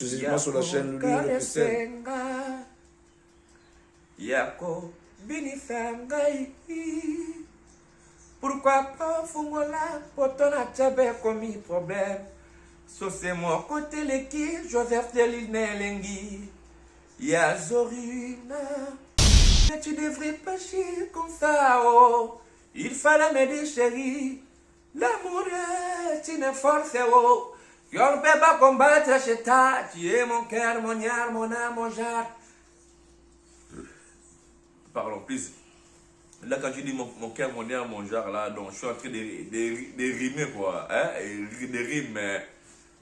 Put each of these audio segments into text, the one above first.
Exclusivement sur la chaîne Loulou officiel. Yako binifangai. Pourquoi pas fungola potona tchabe commis problème. So c'est mon côté l'équipe Joseph Delil Nelengi. Ya Zorina. Mais tu devrais pas chier comme ça oh. Il fallait m'aider chérie. L'amour est une force oh. Je ne peux pas combattre chez toi. Tu es mon cœur, mon âme, mon âme, mon genre. Pardon, please. Là, quand tu dis mon cœur, mon âme, mon genre, là, donc je suis en train de rimer, quoi. Hein? Des rimes, mais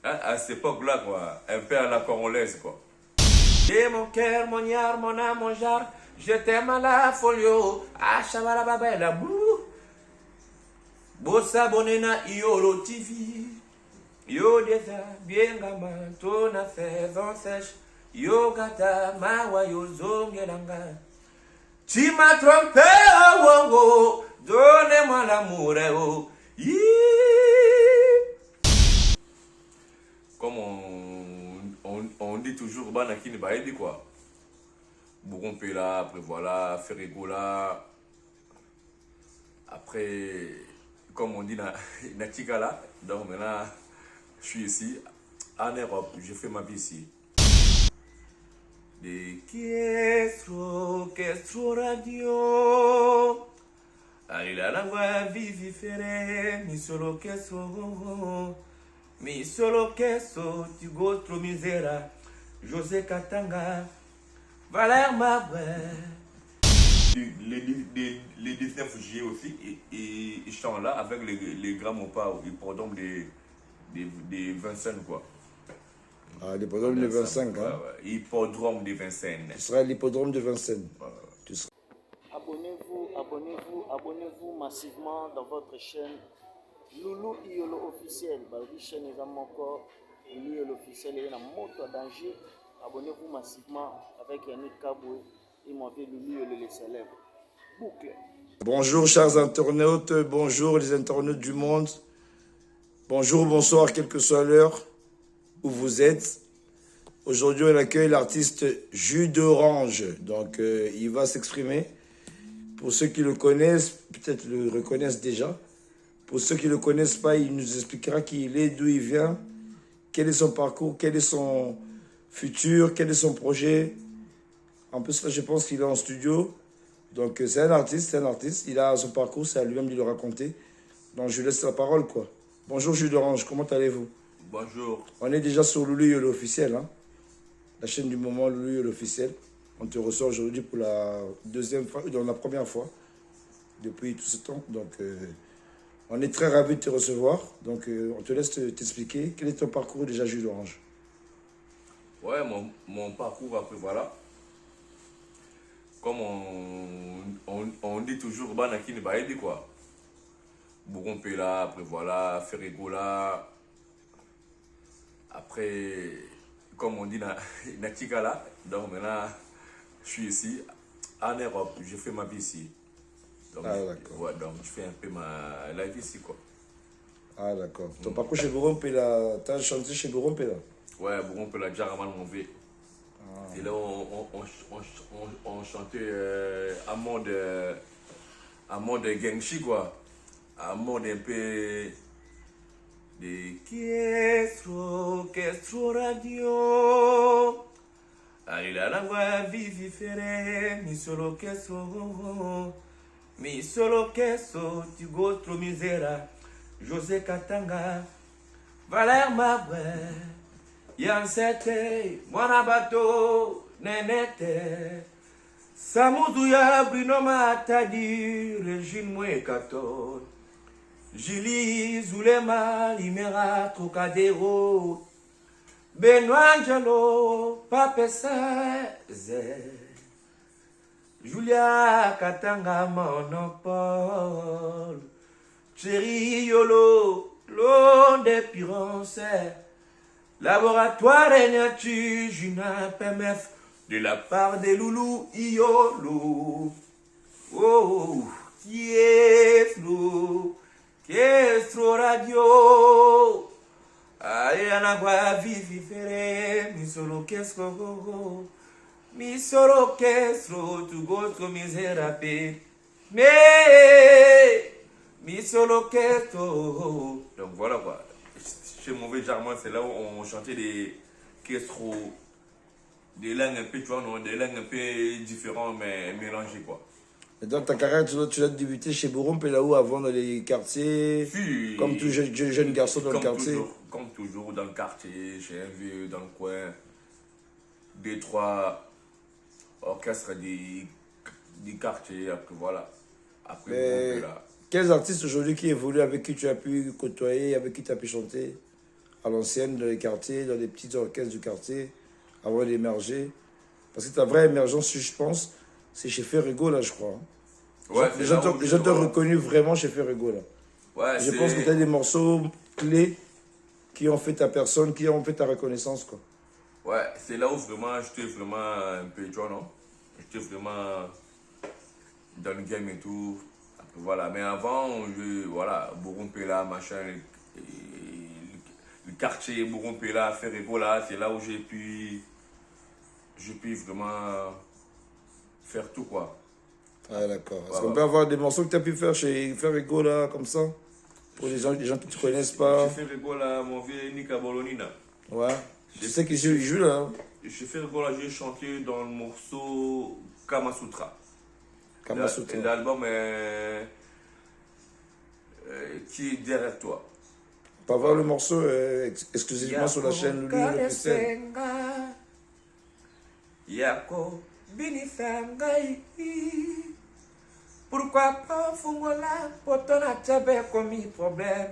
hein, à cette époque-là, quoi. Un peu à la congolaise, quoi. Tu es mon cœur, mon âme, mon âme, mon genre. Je t'aime à la folio. Ah, chabala babela, bouh. Bossa bonena, iolo TV. Yo desa biengama tona saison sèche. Yo gata mawa yo zongelanga. Tu m'as trompé oh oh oh. Donnez-moi l'amour oh. Comme on dit toujours banakini baebi quoi. Bourgompé là, après voilà, Ferrigola. Après, comme on dit na Tigala. Donc maintenant je suis ici, en Europe, je fais ma vie ici. De Kestro Radio. Allez la voix vivifere, mi solo Kestro. Mi solo Kestro, tu go trop misera. José Katanga, Valère Maboué. Les 19 juillet aussi, et ils sont là avec les grands mopas, ils pardon des Vincennes quoi. Ah, l'hippodrome de Vincennes. Ouais, ouais. Hippodrome de Vincennes. Tu seras à l'hippodrome de Vincennes. Tu seras... Abonnez-vous massivement dans votre chaîne Loulou Iolo officiel. La chaîne est encore Loulou Iolo officiel et la moto danger. Abonnez-vous massivement avec Yannick Kaboué et mon vieux Loulou Iolo les célèbres. Boucle. Bonjour chers internautes, bonjour les internautes du monde. Bonjour, bonsoir, quelle que soit l'heure où vous êtes. Aujourd'hui, on accueille l'artiste Jus d'Orange. Donc, il va s'exprimer. Pour ceux qui le connaissent, peut-être le reconnaissent déjà. Pour ceux qui ne le connaissent pas, il nous expliquera qui il est, d'où il vient, quel est son parcours, quel est son futur, quel est son projet. En plus, là, je pense qu'il est en studio. Donc, c'est un artiste. Il a son parcours, c'est à lui-même de le raconter. Donc, je lui laisse la parole, quoi. Bonjour Jus d'Orange, comment allez-vous? Bonjour. On est déjà sur Loulou Iolo officiel, hein? La chaîne du moment Loulou Iolo officiel. On te reçoit aujourd'hui pour la deuxième fois, dans la première fois, depuis tout ce temps. Donc, on est très ravis de te recevoir. Donc, on te laisse t'expliquer. Quel est ton parcours déjà, Jus d'Orange? Ouais, mon parcours, après voilà. Comme on dit toujours, banakini baebi quoi. Bourgompé là, après voilà, Ferrigola. Après, comme on dit na Tigala. Donc maintenant, je suis ici, en Europe, je fais ma vie ici. Donc, ah d'accord. Ouais, donc je fais un peu la vie ici quoi. Ah d'accord. Ton parcours chez Bourgompé là, t'as chanté chez Bourgompé là? Ouais, Bourgompé là, Jaraman mon V. Et là, on chantait un mode gangshi quoi. Un mode un peu de Kestro Radio. Allez la voix vivifere, mi solo Kestro. Mi solo Kestro, tu go trop misera. José Katanga, Valère Maboué. Yansete, Mwanabato, Nenete. Samouduya, Bruno Matadi, Régine Mwekato. Julie Zulema, Limera, Trocadéro. Benoît Angelo, Pape 16. Julia Katanga, Monopole. Chéri Yolo, l'on des Pironces. Laboratoire et nature, Juna PMF, de la part des Loulou Iolo. Oh, qui est flou, Kestro Radio. Aye anagua vivi fere, mi solo kesro, mi solo kesro, tu gosto miserable. Mais, mi solo kesro. Donc voilà quoi. Chez Mauvais Germain, c'est là où on chantait des kestro, des langues un peu, tu vois, non, des langues un peu différentes mais mélangées quoi. Et dans ta carrière, tu as débuté chez Bourumpe, là où avant dans les quartiers, Puis, comme tout jeune garçon dans le quartier. Comme toujours dans le quartier, chez un vieux dans le coin, deux, trois orchestres du quartier, après voilà. Après, Mais là. quels artistes aujourd'hui qui évoluent, avec qui tu as pu côtoyer, avec qui tu as pu chanter à l'ancienne, dans les quartiers, dans les petites orchestres du quartier, avant d'émerger? Parce que ta vraie émergence, je pense, c'est chez Ferrego, là, je crois. Ouais, Les gens t'ont reconnu vraiment chez Ferrego, là. Ouais, je pense que tu as des morceaux clés qui ont fait ta personne, qui ont fait ta reconnaissance, quoi. Ouais, c'est là où vraiment j'étais vraiment un peu, tu vois, non? J'étais vraiment dans le game et tout. Après, voilà, mais avant, voilà, Bourumpe-là, machin, le quartier Bourumpe-là, Ferrego, là, c'est là où j'ai pu vraiment faire tout, quoi. Ah, d'accord. Est-ce qu'on peut avoir des morceaux que tu as pu faire chez Ferrego, là, comme ça? Pour les gens qui ne te connaissent pas. Chez Ferrego, là, mon vieux Nika Bolonina. Ouais. Je sais qu'il joue là. Hein. Chez Ferrego, là, j'ai chanté dans le morceau Kamasutra. Kamasutra. L'album qui est derrière toi. On peut voir le morceau exclusivement sur la chaîne Loulou officielle. Yako binifangai. Pourquoi pas fungola potona tchabe komi problème.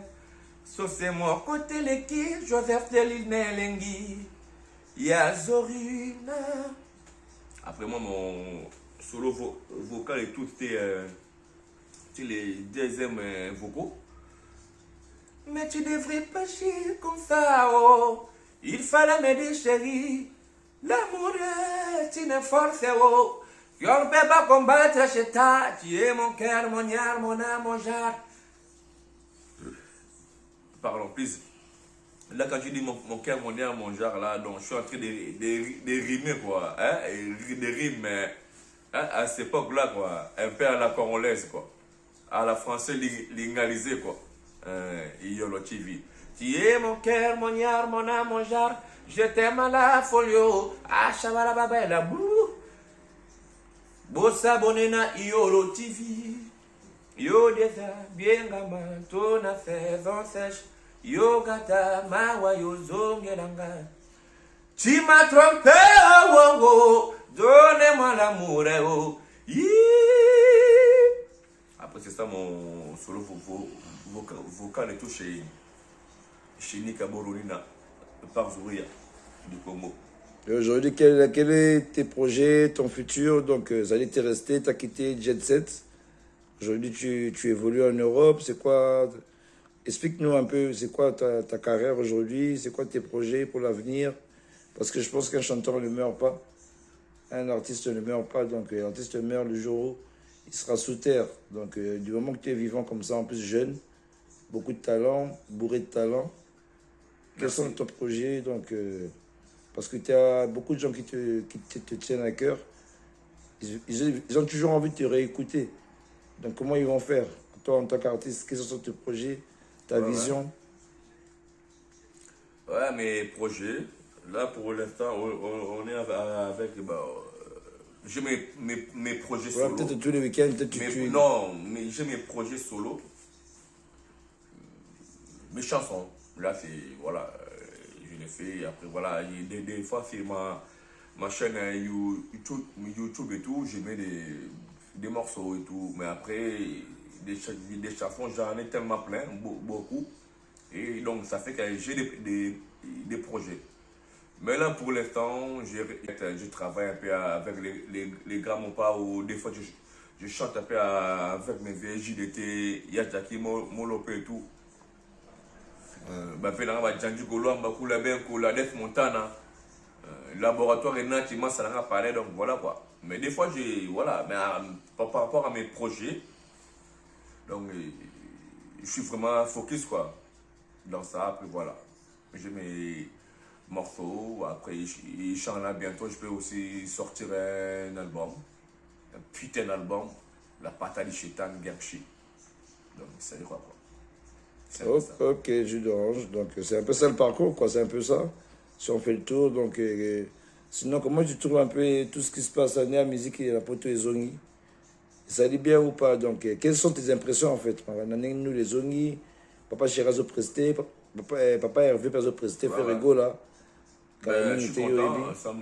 So c'est moi côté l'équipe Joseph Delil Nelengi. Yazorina. Après moi mon solo vocal et tout c'était les deuxièmes vocaux. Mais tu devrais pas chier comme ça oh. Il fallait m'aider chérie. L'amour est une force oh. On ne peut pas combattre chez toi. Tu es mon cœur, mon âme, mon âme, mon genre. Pardon, please. Là, quand je dis mon cœur, mon âme, mon genre, là, donc je suis en train de rimer, quoi. Hein? Des rimes, mais hein, à cette époque-là, quoi. Un peu à la congolaise, quoi. À la française lingalisée, quoi. Yolo TV. Tu es mon cœur, mon âme, mon âme, mon genre. Je t'aime à la folio. Ah, chabala babela, bouh. Bossa bonena Yolo TV. Yo desa biengama tona saison sèche. Yo gata mawa yo zongelanga. Tu m'as trompé oh oh oh. Donnez-moi l'amour oh. Après c'est ça mon solo vocal et tout chez Nika Bolonina par Zouria du Congo. Et aujourd'hui, quel est tes projets, ton futur? Donc, Zali, t'es resté, t'as quitté Jet Set. Aujourd'hui, tu évolues en Europe. C'est quoi? Explique-nous un peu, c'est quoi ta carrière aujourd'hui? C'est quoi tes projets pour l'avenir? Parce que je pense qu'un chanteur ne meurt pas. Un artiste ne meurt pas. Donc, l'artiste meurt le jour où il sera sous terre. Donc, du moment que tu es vivant comme ça, en plus jeune, beaucoup de talent, bourré de talent. Quels sont tes projets? Donc, parce que tu as beaucoup de gens qui te tiennent à cœur. Ils ont toujours envie de te réécouter. Donc, comment ils vont faire? Toi, en tant qu'artiste, quels sont tes projets, ta vision? Ouais, mes projets. Là, pour l'instant, on est avec... j'ai mes projets solo. Peut-être tous les week-ends, Non, mais j'ai mes projets solo. Mes chansons. Là, c'est... Voilà, je les fais. Après, voilà, des fois, c'est ma chaîne YouTube et tout. Je mets des morceaux et tout. Mais après, des chansons, j'en ai tellement plein, beaucoup. Et donc, ça fait que j'ai des projets. Mais là, pour l'instant, je travaille un peu avec les grammopas ou des fois, je chante un peu avec mes VJ d'été, Yachaki, Molope et tout. Montana. Laboratoire et ça n'a parlé, donc voilà quoi. Mais des fois, voilà, mais par rapport à mes projets, donc je suis vraiment focus quoi, dans ça, après voilà. j'ai mes morceaux. Après, Inch'Allah, bientôt, je peux aussi sortir un album. Un putain d'album. La Patali Chetan Gerchi. Donc, ça ira quoi. C'est un peu ça. Ok, jus d'orange. Donc, c'est un peu ça le parcours, quoi. C'est un peu ça. Si on fait le tour, donc... sinon, comment tu trouves un peu tout ce qui se passe à la musique et la poteau et zongi? Ça dit bien ou pas? Donc, quelles sont tes impressions, en fait? Nous, les zongi, papa Chirazo Presté, papa Hervé Perzo Presté, Ouais, Ferrego, là. Ben, je suis content, ça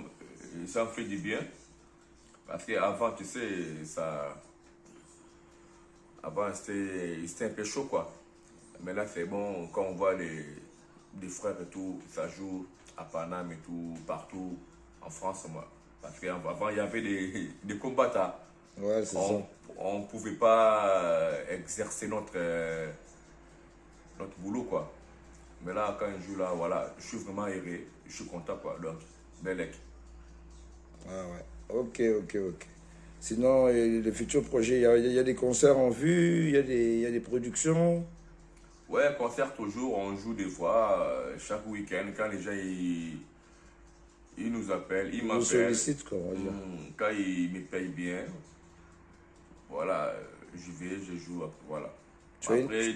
me fait du bien. Parce qu'avant, tu sais, avant c'était un peu chaud quoi. Mais là, c'est bon, quand on voit des frères et tout, ça joue à Paname et tout, partout en France, moi. Parce qu'avant, il y avait des combattants. Ouais, c'est ça. On ne pouvait pas exercer notre boulot quoi. Mais là, quand je joue là, voilà, je suis vraiment aéré, je suis content quoi. Donc, Belek. Ah ouais. Ok. Sinon, les futurs projets, il y a des concerts en vue, il y a des productions. Ouais, concert toujours, on joue des fois, chaque week-end, quand les gens ils nous appellent, ils Ils vous m'appellent. sollicitent, quoi, on va dire. Quand ils me payent bien, voilà, j'y vais, je joue, voilà. Tu as une- Après,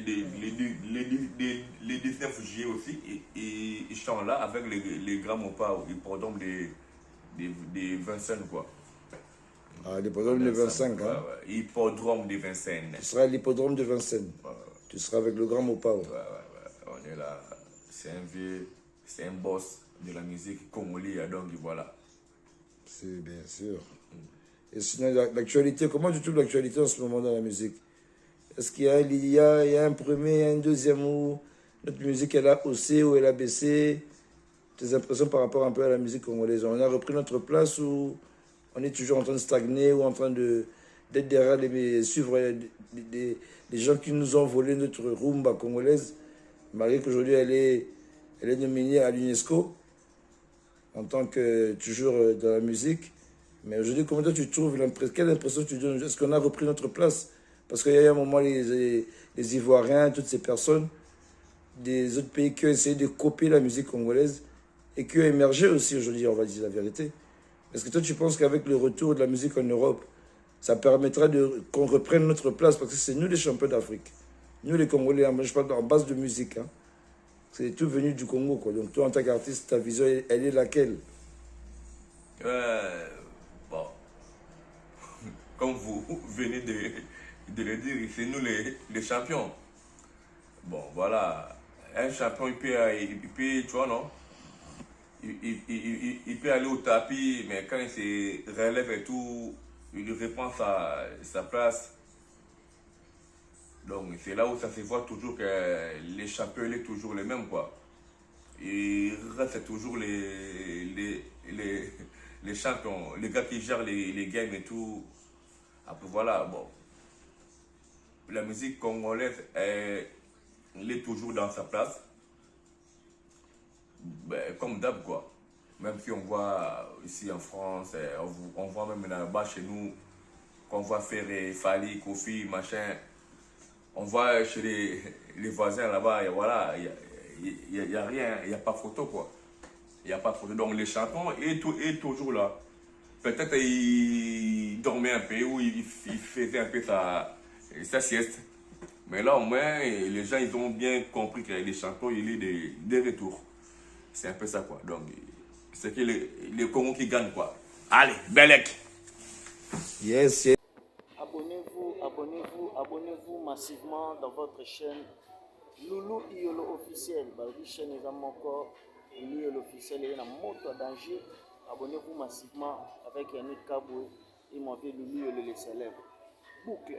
les 19 juillet aussi, ils sont là avec les grands mopas, ils pardonnent des Vincennes, quoi. Ah, l'hippodrome de Vincennes, Ouais, hein. ouais, hippodrome de Vincennes. Tu seras à l'hippodrome de Vincennes. Ouais, Tu seras avec le grand Mopao. ouais, on est là. C'est un vieux, c'est un boss de la musique congolaise, donc voilà. C'est bien sûr. Et sinon, l'actualité, comment tu trouves l'actualité en ce moment dans la musique? Est-ce qu'il y a un premier, un deuxième ou notre musique elle a haussé ou elle a baissé? Tes impressions par rapport un peu à la musique congolaise? On a repris notre place ou on est toujours en train de stagner ou en train d'être derrière suivre des gens qui nous ont volé notre rumba congolaise, malgré qu'aujourd'hui elle est nominée à l'UNESCO en tant que toujours dans la musique. Mais aujourd'hui, comment toi tu trouves quelle impression tu donnes? Est-ce qu'on a repris notre place? Parce qu'il y a eu un moment, les Ivoiriens, toutes ces personnes des autres pays qui ont essayé de copier la musique congolaise et qui ont émergé aussi aujourd'hui, on va dire la vérité. Est-ce que toi tu penses qu'avec le retour de la musique en Europe, ça permettra qu'on reprenne notre place? Parce que c'est nous les champions d'Afrique. Nous les Congolais, hein, moi je parle en base de musique. Hein. C'est tout venu du Congo. Quoi. Donc toi en tant qu'artiste, ta vision, elle est laquelle? Bon, comme vous venez de le dire, c'est nous les champions. Bon, voilà. Un champion, il peut, tu vois, non? Il peut aller au tapis, mais quand il se relève et tout, il reprend sa place. Donc, c'est là où ça se voit toujours que les champions, ils sont toujours les mêmes, quoi. Ils restent toujours les champions, les gars qui gèrent les games et tout. Après, voilà, bon. La musique congolaise, elle est toujours dans sa place. Ben, comme d'hab quoi. Même si on voit ici en France, on voit même là-bas chez nous, qu'on voit Ferré, Fali, Kofi, machin. On voit chez les voisins là-bas, et voilà, il y a rien, il n'y a pas photo quoi. Il n'y a pas photo. Donc les chantons est toujours là. Peut-être il dormait un peu ou il faisait un peu sa sieste. Mais là au moins, les gens ils ont bien compris que les chantons, il est des retours. C'est un peu ça quoi. Donc, c'est que les Congo qui gagnent quoi. Allez, Belek. Yes. Abonnez-vous massivement dans votre chaîne Loulou Iolo officiel. La chaîne est encore Loulou Iolo officiel et la moto danger. Abonnez-vous massivement avec Yannick Kabou et mon vieux Loulou Iolo les célèbres. Boucle.